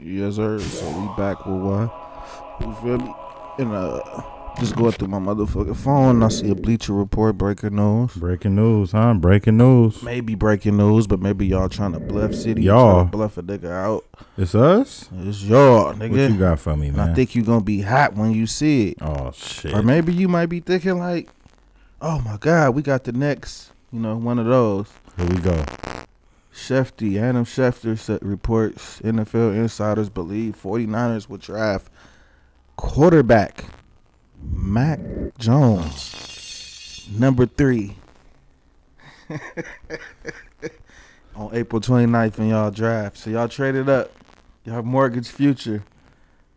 Yes, sir. So we back with one. You feel me? And just going through my motherfucking phone, I see a Bleacher Report breaking news. Breaking news, huh? Breaking news. Maybe breaking news, but maybe y'all trying to bluff City. Y'all. Trying to bluff a nigga out. It's us? It's y'all, nigga. What you got for me, And man? I think you gonna be hot when you see it. Oh, shit. Or maybe you might be thinking like, oh my God, we got the next, one of those. Here we go. Adam Schefter reports NFL insiders believe 49ers will draft quarterback Mac Jones, number 3, on April 29th in y'all draft. So y'all traded up. Y'all mortgage future.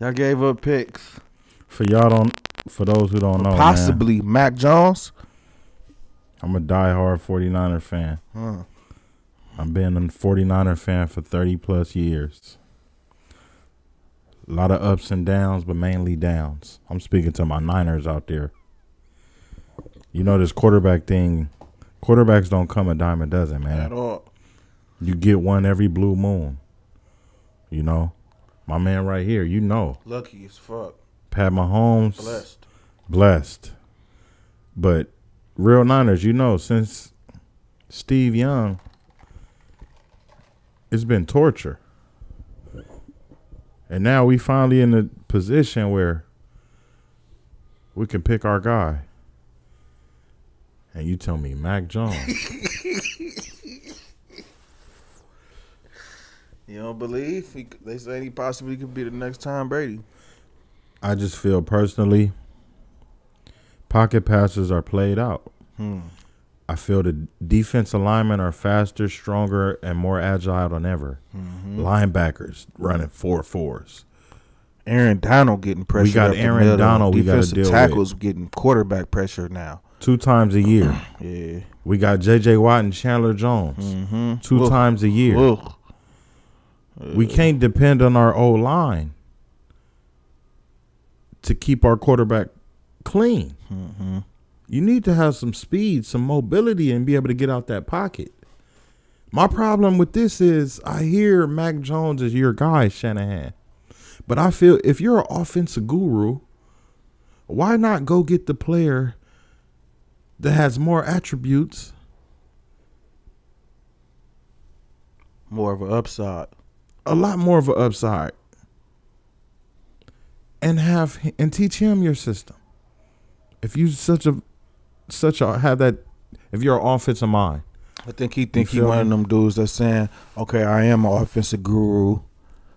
Y'all gave up picks. For those who don't know, Possibly man, Mac Jones. I'm a diehard 49er fan. I've been a 49er fan for 30 plus years. A lot of ups and downs, but mainly downs. I'm speaking to my Niners out there. You know this quarterback thing, quarterbacks don't come a dime a dozen, man. At all. You get one every blue moon. You know? My man right here, you know. Lucky as fuck. Pat Mahomes. Blessed. But real Niners, you know, since Steve Young, it's been torture. And now we finally in a position where we can pick our guy. And you tell me Mac Jones. You don't believe? They say he possibly could be the next Tom Brady. I just feel personally, pocket passes are played out. I feel the defense alignment are faster, stronger, and more agile than ever. Linebackers running 4.4s. Aaron Donald getting pressure. We got Aaron Donald we got to deal with. Tackles getting quarterback pressure now. 2 times a year. Yeah. We got J.J. Watt and Chandler Jones. 2 times a year. We can't depend on our O-line to keep our quarterback clean. You need to have some speed, some mobility, and be able to get out that pocket. My problem with this is I hear Mac Jones is your guy, Shanahan. But I feel if you're an offensive guru, why not go get the player that has more attributes? More of an upside. A lot more of an upside. And teach him your system. If you if you're an offensive mind. I think he one of them dudes that's saying, okay, I am an offensive guru,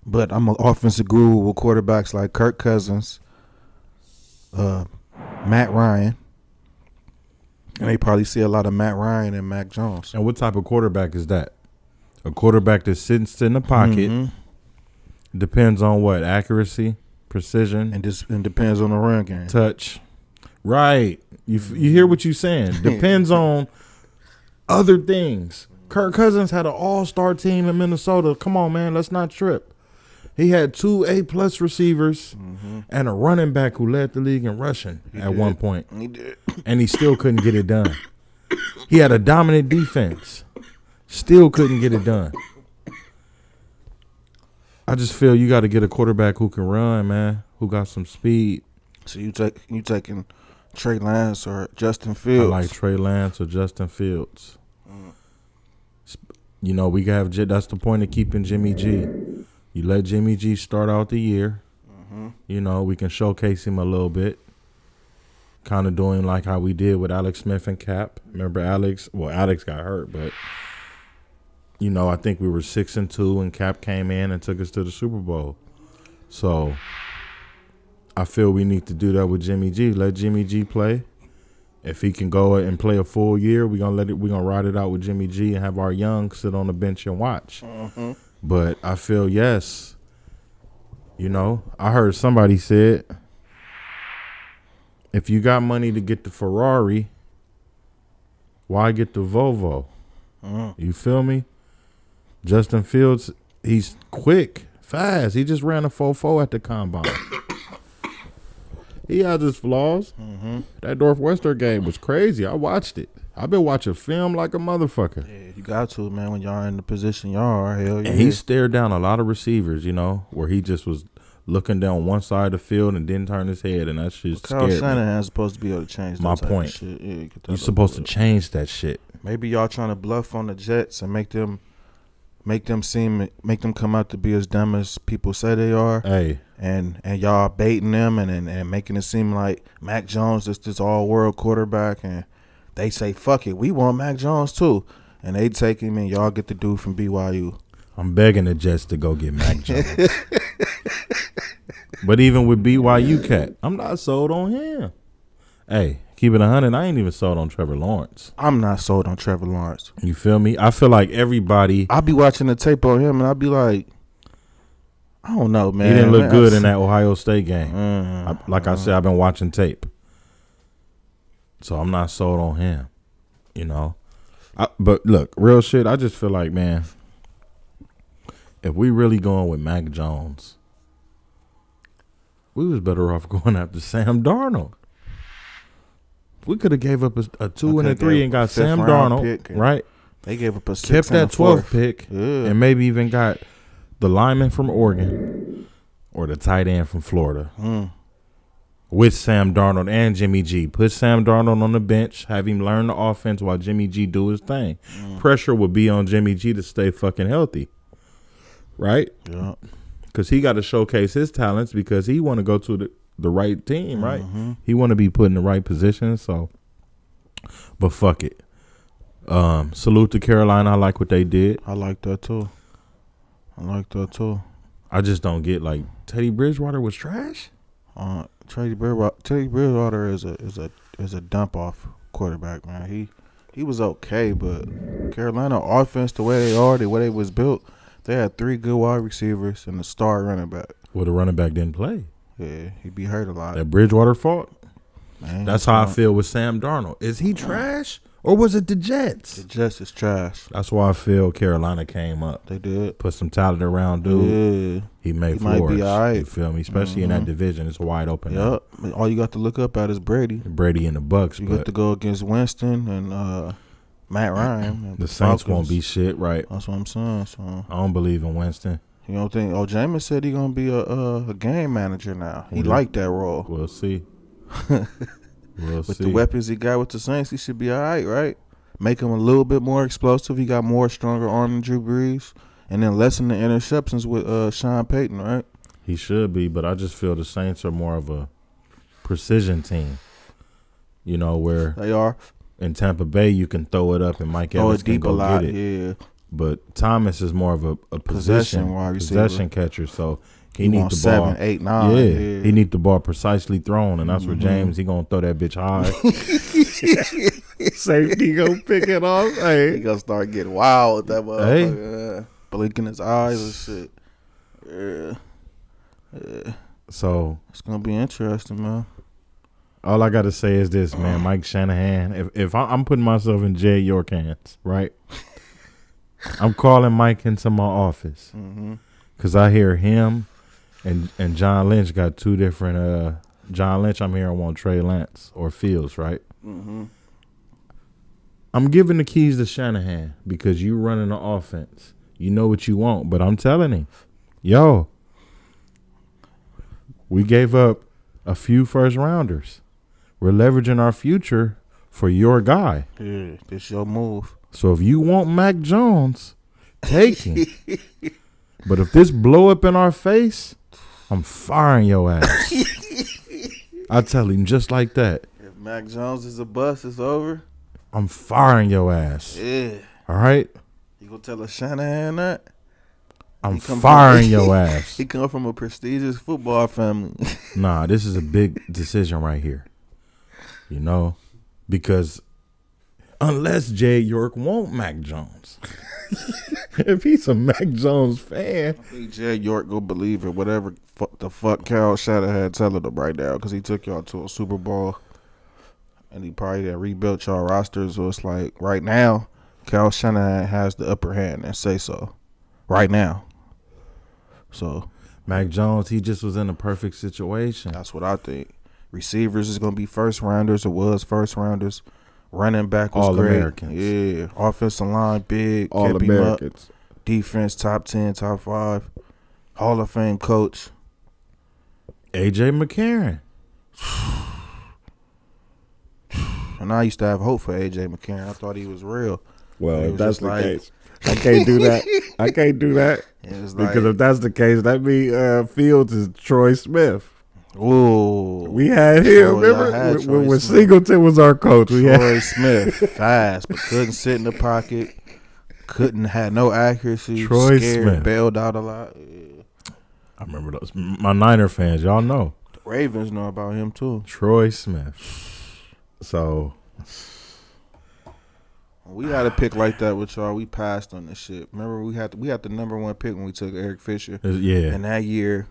but I'm an offensive guru with quarterbacks like Kirk Cousins, Matt Ryan, and they probably see a lot of Matt Ryan and Mac Jones. And what type of quarterback is that? A quarterback that sits in the pocket, depends on what? Accuracy, precision, and depends on the run game. Touch. Right. You hear what you're saying. Depends on other things. Kirk Cousins had an all-star team in Minnesota. Come on, man. Let's not trip. He had 2 A-plus receivers and a running back who led the league in rushing one point. He did. And he still couldn't get it done. He had a dominant defense. Still couldn't get it done. I just feel you got to get a quarterback who can run, man, who got some speed. So you taking Trey Lance or Justin Fields? I like Trey Lance or Justin Fields. You know, that's the point of keeping Jimmy G. You let Jimmy G start out the year. You know, we can showcase him a little bit. Kind of doing like how we did with Alex Smith and Cap. Remember Alex? Well, Alex got hurt, but, you know, I think we were 6-2 and Cap came in and took us to the Super Bowl. So I feel we need to do that with Jimmy G. Let Jimmy G play. If he can go and play a full year, we're gonna ride it out with Jimmy G and have our young sit on the bench and watch. But I feel yes. You know, I heard somebody said if you got money to get the Ferrari, why get the Volvo? You feel me? Justin Fields, he's quick, fast. He just ran a 4.4 at the combine. He has his flaws. That Northwestern game was crazy. I watched it. I've been watching film like a motherfucker. Yeah, you got to, man, when y'all in the position y'all are. Hell yeah. And he stared down a lot of receivers, you know, where he just was looking down one side of the field and didn't turn his head, and that shit scared me. Shanahan's supposed to be able to change that My type point. of shit. Yeah, You're supposed to change that shit. Maybe y'all trying to bluff on the Jets and make them come out to be as dumb as people say they are. Hey. And y'all baiting them and making it seem like Mac Jones is this all-world quarterback, and they say, fuck it, we want Mac Jones too. And they take him and y'all get the dude from BYU. I'm begging the Jets to go get Mac Jones. But even with BYU cat, I'm not sold on him. Hey, keep it 100, I ain't even sold on Trevor Lawrence. I'm not sold on Trevor Lawrence. You feel me? I feel like everybody. I'll be watching the tape on him and I'll be like, I don't know, man. He didn't look good in that Ohio State game. I said, I've been watching tape. So I'm not sold on him, you know. But look, real shit, I just feel like, man, if we really going with Mac Jones, we was better off going after Sam Darnold. We could have gave up a 2 and a 3 and got Sam Darnold, right? They gave up a 6 kept that 12th pick, yeah, and maybe even got the lineman from Oregon or the tight end from Florida with Sam Darnold and Jimmy G. Put Sam Darnold on the bench, have him learn the offense while Jimmy G do his thing. Pressure would be on Jimmy G to stay fucking healthy, right? Yeah. Because he got to showcase his talents because he want to go to the right team, right? He want to be put in the right position. So, but fuck it. Salute to Carolina. I like what they did. I like that too. I just don't get, like, Teddy Bridgewater was trash. Teddy Bridgewater is a dump off quarterback, man. He was okay, but Carolina offense, the way they was built, they had 3 good wide receivers and a star running back. Well, the running back didn't play. Yeah, he'd be hurt a lot. That Bridgewater fault. Man, that's how I feel with Sam Darnold. Is he trash or was it the Jets? The Jets is trash. That's why I feel Carolina came up. They did. Put some talent around dude. Yeah. He may flourish. Might be all right. You feel me? Especially in that division. It's wide open. Yep. All you got to look up at is Brady. Brady and the Bucks. You got to go against Winston and Matt Ryan. The Saints won't be shit, right? That's what I'm saying. So I don't believe in Winston. You don't think? Oh, Jameis said he's gonna be a game manager now. He liked that role. We'll see. With the weapons he got with the Saints, he should be all right? Make him a little bit more explosive. He got more stronger arm than Drew Brees, and then lessen the interceptions with Sean Payton, right? He should be, but I just feel the Saints are more of a precision team. You know, where they are. In Tampa Bay, you can throw it up and Mike Evans can go get it. Yeah. But Thomas is more of a possession catcher, so he needs the ball 7, 8, 9. Yeah, he needs the ball precisely thrown, and that's where James he gonna throw that bitch high. Safety gonna pick it off. Hey, he gonna start getting wild with that motherfucker. Hey. Blinking his eyes and shit. Yeah. So it's gonna be interesting, man. All I gotta say is this, man. Mike Shanahan. If I'm putting myself in Jay York hands, right? I'm calling Mike into my office because I hear him and John Lynch got 2 different. John Lynch, I'm hearing want Trey Lance or Fields, right? I'm giving the keys to Shanahan because you running the offense. You know what you want, but I'm telling him, yo, we gave up a few first rounders. We're leveraging our future for your guy. Yeah, it's your move. So if you want Mac Jones, take him. But if this blow up in our face, I'm firing your ass. I tell him just like that. If Mac Jones is a bust, it's over. I'm firing your ass. Yeah. All right? You gonna tell us Shanahan that? I'm firing your ass. He come from a prestigious football family. Nah, this is a big decision right here. You know? Because unless Jay York want Mac Jones. If he's a Mac Jones fan. I think Jay York go believe it, whatever the fuck Kyle Shanahan telling him right now, because he took y'all to a Super Bowl. And he probably done rebuilt y'all rosters. So it's like, right now, Kyle Shanahan has the upper hand and say so. Right now. So Mac Jones, he just was in a perfect situation. That's what I think. Receivers is gonna be first rounders. It was first rounders. Running back was All great. Americans. Yeah. Offensive line big. All kept him up. Americans. Defense top 10, top 5. Hall of Fame coach. AJ McCarron. And I used to have hope for AJ McCarron. I thought he was real. Well, It if was that's just the like- case, I can't do that. I can't do that. It was like, Because if that's the case, that means Fields is Troy Smith. ooh, We had him. Oh, y'all Remember had Troy when Smith. Singleton was our coach? We had Troy Smith, fast, but couldn't sit in the pocket. Had no accuracy. Troy scared, Smith. bailed out a lot. Yeah. I remember those. My Niner fans, y'all know The Ravens know about him too. Troy Smith. So We had a pick like that with y'all. We passed on this shit. Remember, we had the number 1 pick when we took Eric Fisher. yeah, And that year,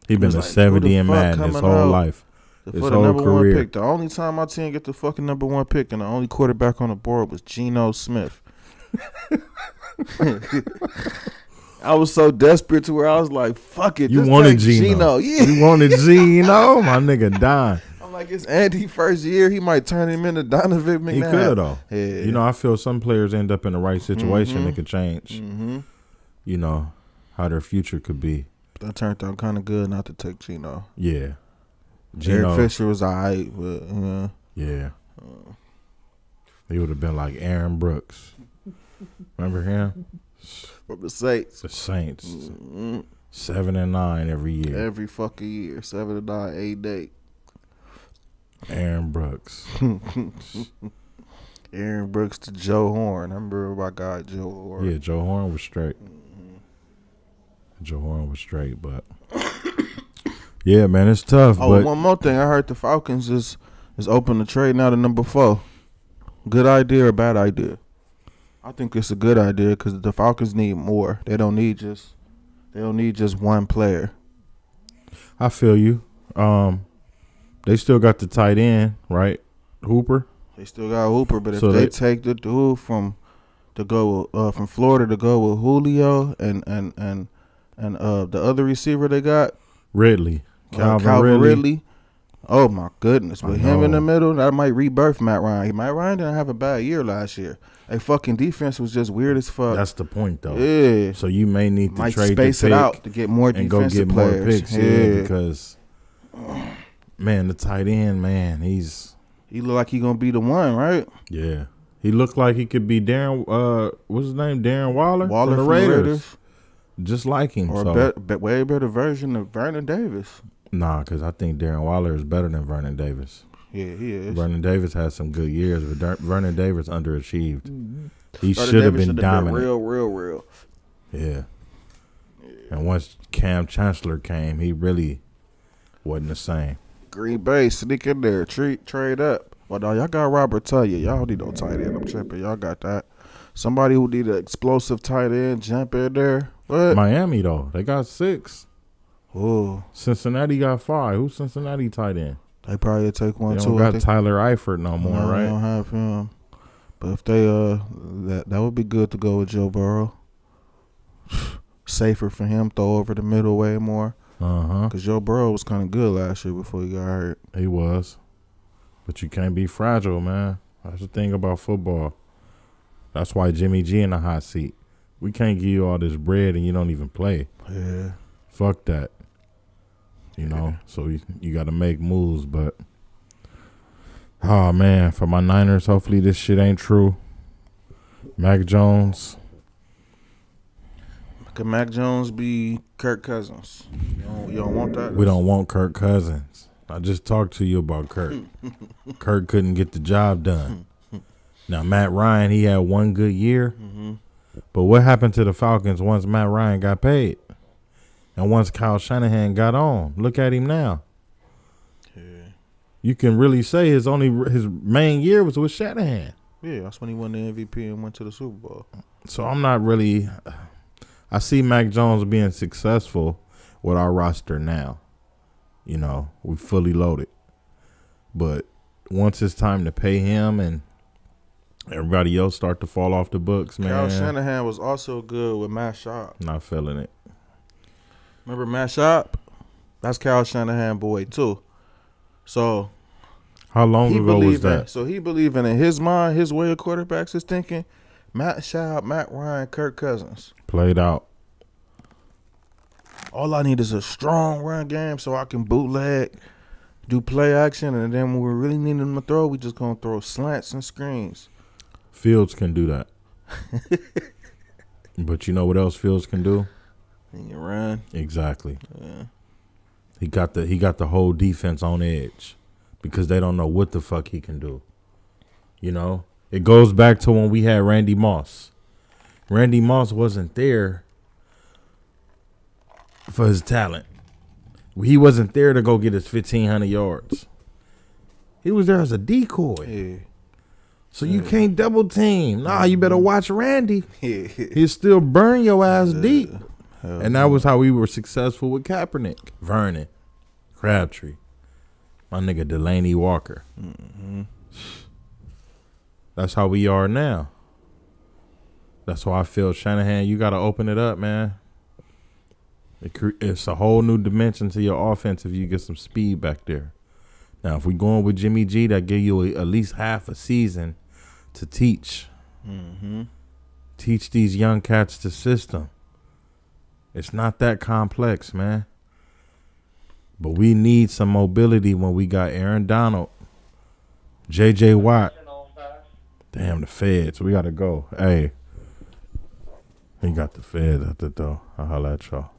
he been was a like, who 70 the and fuck Madden his coming whole out? life. for His the whole number 1 career. pick, the only time my team get the fucking number 1 pick and the only quarterback on the board was Geno Smith. I was so desperate to where I was like, fuck it. You just wanted take Geno. Yeah. You wanted Geno? My nigga dying. I'm like, it's Andy first year. He might turn him into Donovan McNabb. He could though. Yeah. You know, I feel some players end up in the right situation. Mhm. It could change. Mm-hmm. You know how their future could be. That turned out kind of good not to take Geno. Yeah, Eric Fisher was all right, but Yeah, he would have been like Aaron Brooks. Remember him? from the Saints. The Saints, Mm-hmm. 7-9 every year. Every fucking year, 7-9, 8-8. Aaron Brooks. Aaron Brooks to Joe Horn. I remember my guy Joe Horn. Yeah, Joe Horn was straight. Joe Horn was straight, but yeah, man, it's tough. Oh, but one more thing. I heard the Falcons is open to trade now to number 4. Good idea or bad idea? I think it's a good idea because the Falcons need more. They don't need just one player. I feel you. They still got the tight end, right? Hooper. They still got Hooper, but if So they they- take the dude from Florida to go with Julio and the other receiver they got, Ridley. Calvin Ridley. Oh my goodness! I With him in know. the middle, that might rebirth Matt Ryan. Matt Ryan didn't have a bad year last year. A fucking defense was just weird as fuck. That's the point, though. Yeah, So you may need to might trade space the it pick out to get more and go defensive get more players. picks. Yeah, because man, the tight end, man, he look like he gonna be the one, right? he looked like he could be Darren. What's his name? Darren Waller Waller from the Raiders. Just like him. or So a way better version of Vernon Davis. nah, because I think Darren Waller is better than Vernon Davis. Yeah, he is. Vernon Davis had some good years, but Vernon Davis underachieved. Mm-hmm. He Vernon should have Davis been should've dominant. real. Yeah. And once Cam Chancellor came, he really wasn't the same. Green Bay sneak in there, trade up. Well, no, y'all got Robert Talia. Y'all don't need no tight end. I'm tripping. Y'all got that. Somebody who need an explosive tight end jump in there. What? Miami though, they got 6. Ooh, Cincinnati got 5. Who's Cincinnati tight end? they probably take one They too. don't I got think. Tyler Eifert no more, No, they right? don't have him. But if they that would be good to go with Joe Burrow. Safer for him, throw over the middle way more. Because Joe Burrow was kind of good last year before he got hurt. He was. But you can't be fragile, man. That's the thing about football. That's why Jimmy G in the hot seat. We can't give you all this bread and you don't even play. Yeah. Fuck that. You know, so you got to make moves. But, oh, man, for my Niners, hopefully this shit ain't true. Mac Jones. Could Mac Jones be Kirk Cousins? You don't want that? We don't want Kirk Cousins. I just talked to you about Kirk. Kirk couldn't get the job done. Now, Matt Ryan, he had one good year. But what happened to the Falcons once Matt Ryan got paid? And once Kyle Shanahan got on? Look at him now. Yeah. You can really say his main year was with Shanahan. Yeah, that's when he won the MVP and went to the Super Bowl. So I'm not really. I see Mac Jones being successful with our roster now. You know, we fully loaded. But once it's time to pay him and everybody else start to fall off the books, man. Kyle Shanahan was also good with Matt Schaub. Not feeling it. Remember Matt Schaub? That's Kyle Shanahan boy too. So How long ago was that? So he believing in his mind, his way of quarterbacks is thinking. Shout out Matt Ryan, Kirk Cousins. Played out. All I need is a strong run game so I can bootleg, do play action, and then when we really need them to throw, we just gonna throw slants and screens. Fields can do that. But you know what else Fields can do? And you run. Exactly. Yeah. He got the whole defense on edge because they don't know what the fuck he can do. You know? It goes back to when we had Randy Moss. Randy Moss wasn't there for his talent. He wasn't there to go get his 1,500 yards. He was there as a decoy. Yeah. So you can't double team. Nah, you better watch Randy. Yeah. He'll still burn your ass deep. Hell And that was how we were successful with Kaepernick, Vernon, Crabtree, my nigga Delaney Walker. Mm-hmm. That's how we are now. That's why I feel, Shanahan, you got to open it up, man. It's a whole new dimension to your offense if you get some speed back there. Now, if we going with Jimmy G, that give you at least half a season to teach. Mm-hmm. Teach these young cats the system. It's not that complex, man. But we need some mobility when we got Aaron Donald, J.J. Watt. Damn, the feds. We got to go. Hey. He got the feds at the door. I'll holler at y'all.